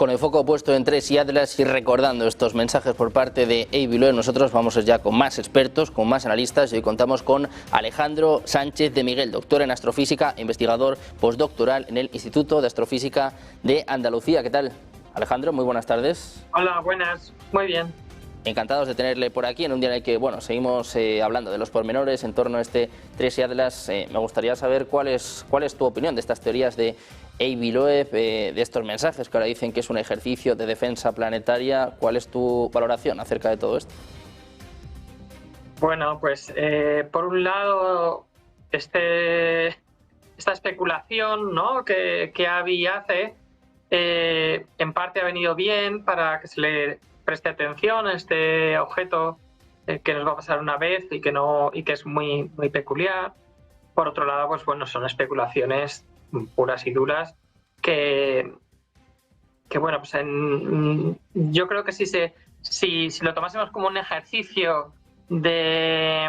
Con el foco puesto en TRES y Atlas y recordando estos mensajes por parte de Eiviloe, nosotros vamos ya con más expertos, con más analistas, y hoy contamos con Alejandro Sánchez de Miguel, doctor en astrofísica, investigador postdoctoral en el Instituto de Astrofísica de Andalucía. ¿Qué tal, Alejandro? Muy buenas tardes. Hola, buenas. Muy bien. Encantados de tenerle por aquí en un día en el que, bueno, seguimos hablando de los pormenores en torno a este TRES y Atlas. Me gustaría saber cuál es tu opinión de estas teorías de Eiviloe, de estos mensajes que ahora dicen que es un ejercicio de defensa planetaria. ¿Cuál es tu valoración acerca de todo esto? Bueno, pues por un lado, esta especulación, ¿no?, que había hace, en parte ha venido bien para que se le preste atención a este objeto que nos va a pasar una vez y que es muy, muy peculiar. Por otro lado, pues bueno, son especulaciones puras y duras que bueno, pues yo creo que si lo tomásemos como un ejercicio de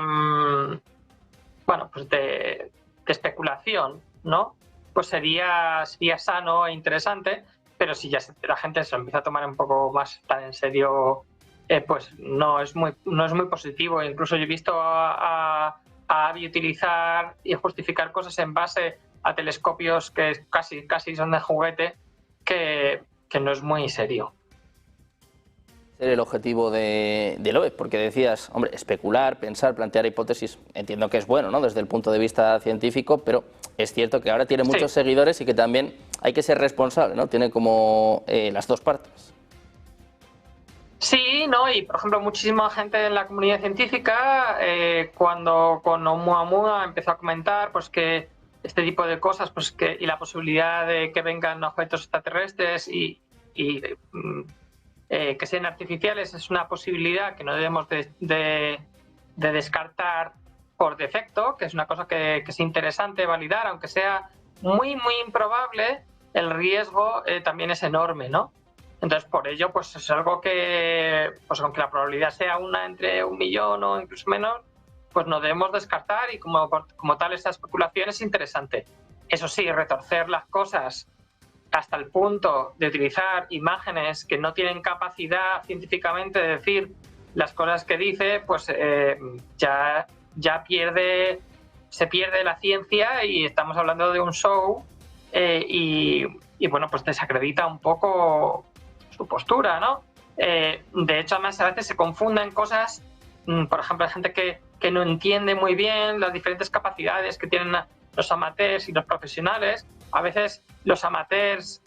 especulación, ¿no?, pues sería sano e interesante, pero si ya la gente se lo empieza a tomar un poco más tan en serio, pues no es muy positivo. Incluso yo he visto a AVI utilizar y justificar cosas en base a telescopios que casi son de juguete, que no es muy serio. El objetivo de Loe, porque decías, hombre, especular, pensar, plantear hipótesis, entiendo que es bueno, ¿no?, desde el punto de vista científico, pero es cierto que ahora tiene muchos seguidores y que también hay que ser responsable, ¿no? Tiene como las dos partes. Sí, ¿no? Y por ejemplo, muchísima gente en la comunidad científica, cuando con Oumuamua empezó a comentar pues que este tipo de cosas, pues y la posibilidad de que vengan objetos extraterrestres y que sean artificiales, es una posibilidad que no debemos de descartar por defecto, que es una cosa que es interesante validar, aunque sea muy, muy improbable, el riesgo también es enorme, ¿no? Entonces, por ello, pues es algo que, pues aunque la probabilidad sea una entre 1.000.000 o incluso menos, pues no debemos descartar, y como tal esta especulación es interesante. Eso sí, retorcer las cosas hasta el punto de utilizar imágenes que no tienen capacidad científicamente de decir las cosas que dice, pues ya se pierde la ciencia y estamos hablando de un show, y bueno, pues desacredita un poco su postura, ¿no? De hecho, además, a veces se confunden cosas. Por ejemplo, hay gente que no entiende muy bien las diferentes capacidades que tienen los amateurs y los profesionales. A veces los amateurs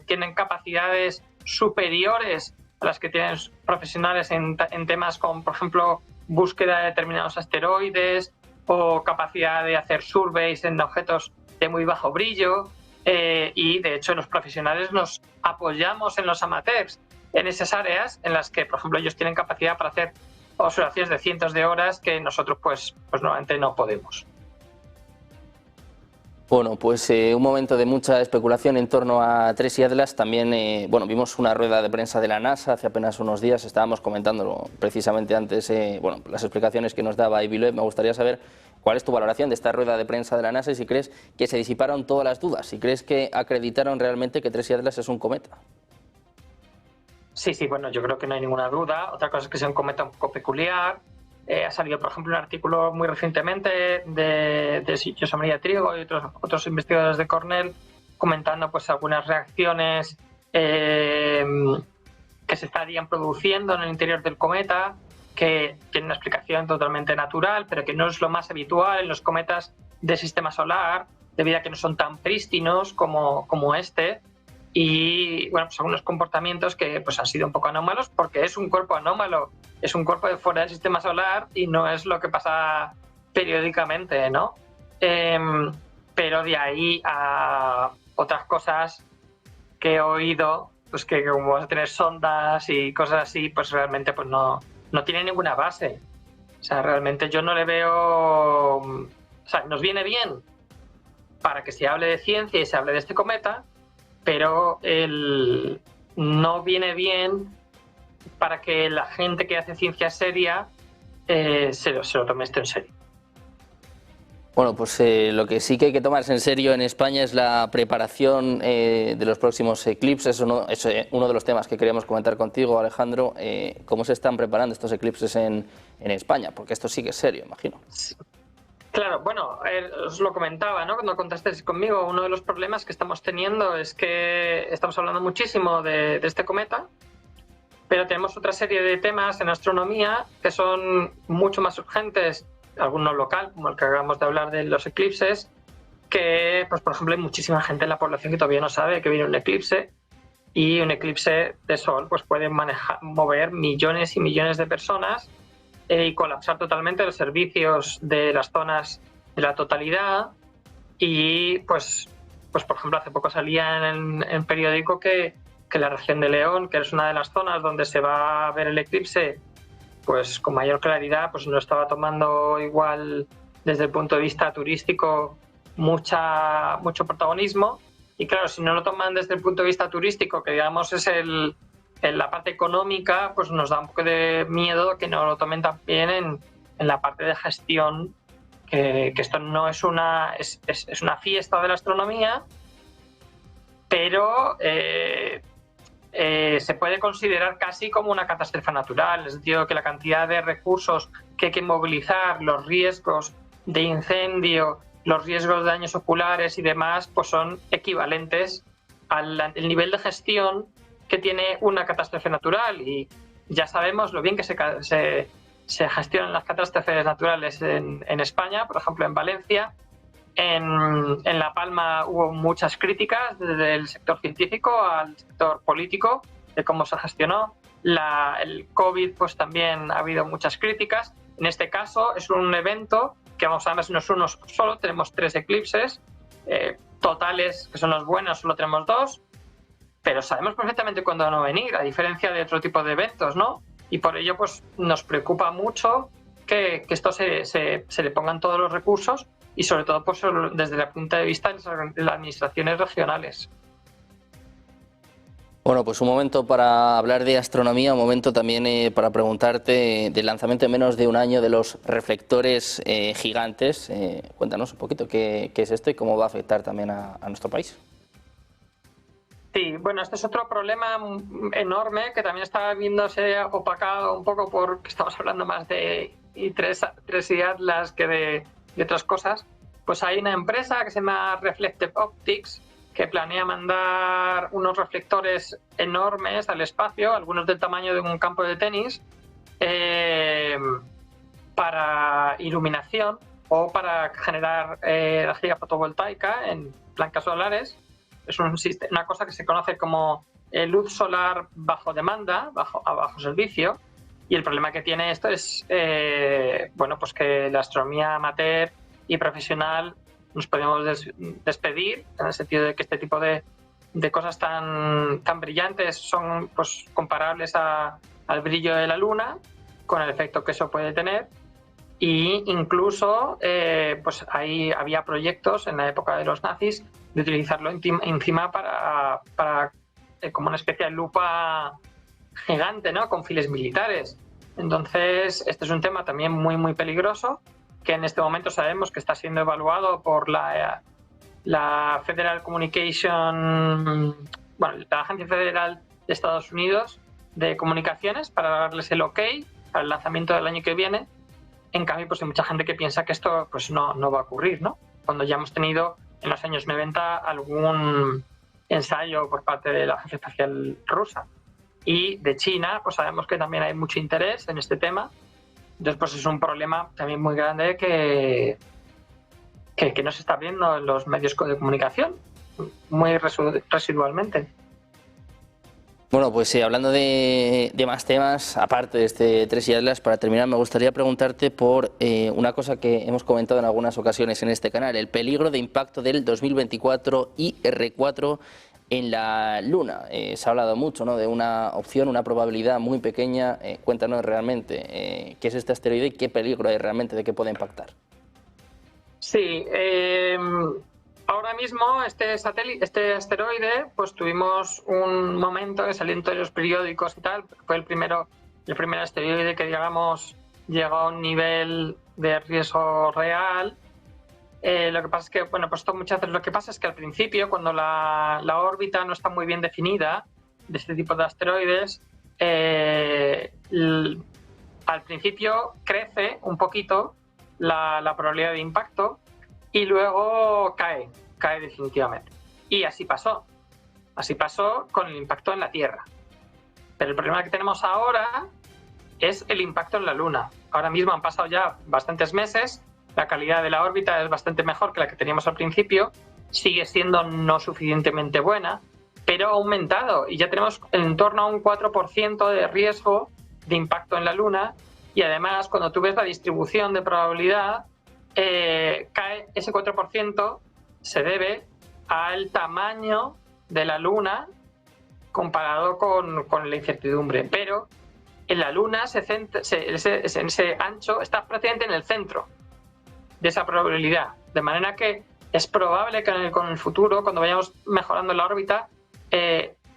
tienen capacidades superiores a las que tienen profesionales en temas como, por ejemplo, búsqueda de determinados asteroides o capacidad de hacer surveys en objetos de muy bajo brillo. Y de hecho los profesionales nos apoyamos en los amateurs en esas áreas en las que, por ejemplo, ellos tienen capacidad para hacer observaciones de cientos de horas que nosotros pues normalmente no podemos. Bueno, pues un momento de mucha especulación en torno a TRES y Atlas. También, bueno, vimos una rueda de prensa de la NASA hace apenas unos días, estábamos comentándolo precisamente antes, bueno, las explicaciones que nos daba Eiviloe. Me gustaría saber cuál es tu valoración de esta rueda de prensa de la NASA y si crees que se disiparon todas las dudas, si crees que acreditaron realmente que TRES y Atlas es un cometa. Sí, bueno, yo creo que no hay ninguna duda. Otra cosa es que sea un cometa un poco peculiar. Ha salido, por ejemplo, un artículo muy recientemente de José María Trigo y otros investigadores de Cornell comentando pues algunas reacciones que se estarían produciendo en el interior del cometa, que tienen una explicación totalmente natural, pero que no es lo más habitual en los cometas del sistema solar, debido a que no son tan prístinos como este. Y bueno, pues algunos comportamientos que pues han sido un poco anómalos, porque es un cuerpo anómalo, es un cuerpo de fuera del sistema solar y no es lo que pasa periódicamente, ¿no? Pero de ahí a otras cosas que he oído, pues que como vas a tener sondas y cosas así, pues realmente pues no tiene ninguna base. O sea, realmente yo no le veo... O sea, nos viene bien para que se hable de ciencia y se hable de este cometa, pero no viene bien para que la gente que hace ciencia seria se lo tome esto en serio. Bueno, pues lo que sí que hay que tomarse en serio en España es la preparación de los próximos eclipses. Es uno de los temas que queríamos comentar contigo, Alejandro. ¿Cómo se están preparando estos eclipses en España? Porque esto sí que es serio, imagino. Sí. Claro, bueno, os lo comentaba, ¿no? Cuando contasteis conmigo, uno de los problemas que estamos teniendo es que estamos hablando muchísimo de este cometa, pero tenemos otra serie de temas en astronomía que son mucho más urgentes, algunos local, como el que acabamos de hablar de los eclipses, que, pues, por ejemplo, hay muchísima gente en la población que todavía no sabe que viene un eclipse, y un eclipse de sol pues puede mover millones y millones de personas y colapsar totalmente los servicios de las zonas de la totalidad. Y pues por ejemplo, hace poco salía en el periódico que la región de León, que es una de las zonas donde se va a ver el eclipse pues con mayor claridad, pues no estaba tomando igual desde el punto de vista turístico mucho protagonismo. Y claro, si no lo toman desde el punto de vista turístico, que digamos es en la parte económica, pues nos da un poco de miedo que no lo tomen también en la parte de gestión, que esto no es es una fiesta de la astronomía, pero se puede considerar casi como una catástrofe natural, es decir, que la cantidad de recursos que hay que movilizar, los riesgos de incendio, los riesgos de daños oculares y demás, pues son equivalentes al nivel de gestión que tiene una catástrofe natural. Y ya sabemos lo bien que se gestionan las catástrofes naturales en España, por ejemplo en Valencia. En La Palma hubo muchas críticas desde el sector científico al sector político de cómo se gestionó. El COVID pues también ha habido muchas críticas. En este caso es un evento que, vamos a ver, no es uno solo, tenemos 3 eclipses totales, que son los buenos, solo tenemos 2, pero sabemos perfectamente cuándo van a venir, a diferencia de otro tipo de eventos, ¿no? Y por ello pues nos preocupa mucho que esto se le pongan todos los recursos, y sobre todo pues desde el punto de vista de las administraciones regionales. Bueno, pues un momento para hablar de astronomía, un momento también para preguntarte del lanzamiento en menos de un año de los reflectores gigantes. Cuéntanos un poquito qué es esto y cómo va a afectar también a nuestro país. Sí, bueno, este es otro problema enorme que también está viéndose opacado un poco porque estamos hablando más de I3 y Atlas que de otras cosas. Pues hay una empresa que se llama Reflective Optics que planea mandar unos reflectores enormes al espacio, algunos del tamaño de un campo de tenis, para iluminación o para generar energía fotovoltaica en placas solares. Es una cosa que se conoce como luz solar bajo demanda, a bajo servicio. Y el problema que tiene esto es bueno, pues que la astronomía amateur y profesional nos podemos despedir, en el sentido de que este tipo de cosas tan brillantes son pues comparables al brillo de la luna, con el efecto que eso puede tener. Y incluso pues había proyectos en la época de los nazis de utilizarlo encima para como una especie de lupa gigante, ¿no? Con fines militares. Entonces, este es un tema también muy peligroso, que en este momento sabemos que está siendo evaluado por la Federal Communication, bueno, la Agencia Federal de Estados Unidos de Comunicaciones, para darles el OK para el lanzamiento del año que viene. En cambio, pues hay mucha gente que piensa que esto pues no va a ocurrir, ¿no? Cuando ya hemos tenido en los años 90 algún ensayo por parte de la Agencia Espacial Rusa. Y de China, pues sabemos que también hay mucho interés en este tema. Entonces, pues es un problema también muy grande que no se está viendo en los medios de comunicación, muy residualmente. Bueno, pues hablando de más temas, aparte de este 3 y Atlas, para terminar me gustaría preguntarte por una cosa que hemos comentado en algunas ocasiones en este canal, el peligro de impacto del 2024 IR4 en la Luna. Se ha hablado mucho, ¿no?, de una opción, una probabilidad muy pequeña. Cuéntanos realmente qué es este asteroide y qué peligro hay realmente de que pueda impactar. Sí, ahora mismo este asteroide, pues tuvimos un momento que salió en todos los periódicos y tal, fue el primer asteroide que, digamos, llegó a un nivel de riesgo real, Lo que pasa es que, bueno, pues esto muchas veces lo que pasa es que al principio, cuando la órbita no está muy bien definida de este tipo de asteroides, al principio crece un poquito la probabilidad de impacto y luego cae definitivamente. Y así pasó con el impacto en la Tierra. Pero el problema que tenemos ahora es el impacto en la Luna. Ahora mismo han pasado ya bastantes meses, la calidad de la órbita es bastante mejor que la que teníamos al principio, sigue siendo no suficientemente buena, pero ha aumentado y ya tenemos en torno a un 4% de riesgo de impacto en la Luna, y además cuando tú ves la distribución de probabilidad, cae ese 4% se debe al tamaño de la Luna comparado con la incertidumbre, pero en la Luna ese ancho está prácticamente en el centro de esa probabilidad, de manera que es probable que con el futuro, cuando vayamos mejorando la órbita,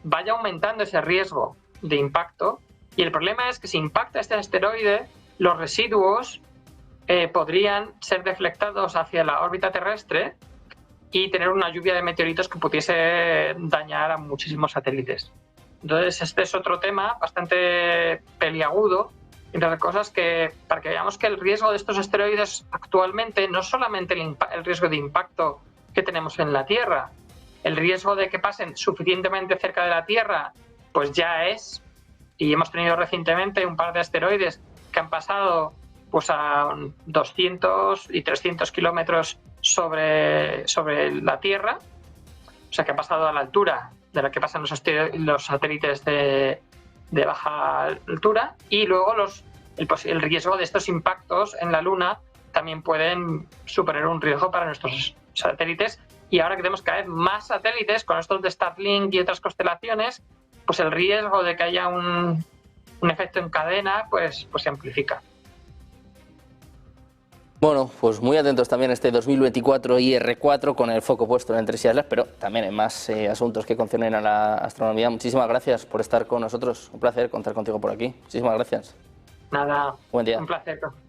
vaya aumentando ese riesgo de impacto. Y el problema es que si impacta este asteroide, los residuos podrían ser deflectados hacia la órbita terrestre y tener una lluvia de meteoritos que pudiese dañar a muchísimos satélites. Entonces, este es otro tema bastante peliagudo, entre las cosas que, para que veamos que el riesgo de estos asteroides actualmente no es solamente el riesgo de impacto que tenemos en la Tierra, el riesgo de que pasen suficientemente cerca de la Tierra, pues ya es, y hemos tenido recientemente un par de asteroides que han pasado pues a 200 y 300 kilómetros sobre la Tierra, o sea que ha pasado a la altura de la que pasan los satélites de baja altura, y luego el riesgo de estos impactos en la Luna también pueden suponer un riesgo para nuestros satélites, y ahora que tenemos cada vez más satélites con estos de Starlink y otras constelaciones, pues el riesgo de que haya un efecto en cadena pues se amplifica. Bueno, pues muy atentos también a este 2024 IR4 con el foco puesto en Tres Islas, pero también en más asuntos que conciernen a la astronomía. Muchísimas gracias por estar con nosotros. Un placer contar contigo por aquí. Muchísimas gracias. Nada, buen día. Un placer.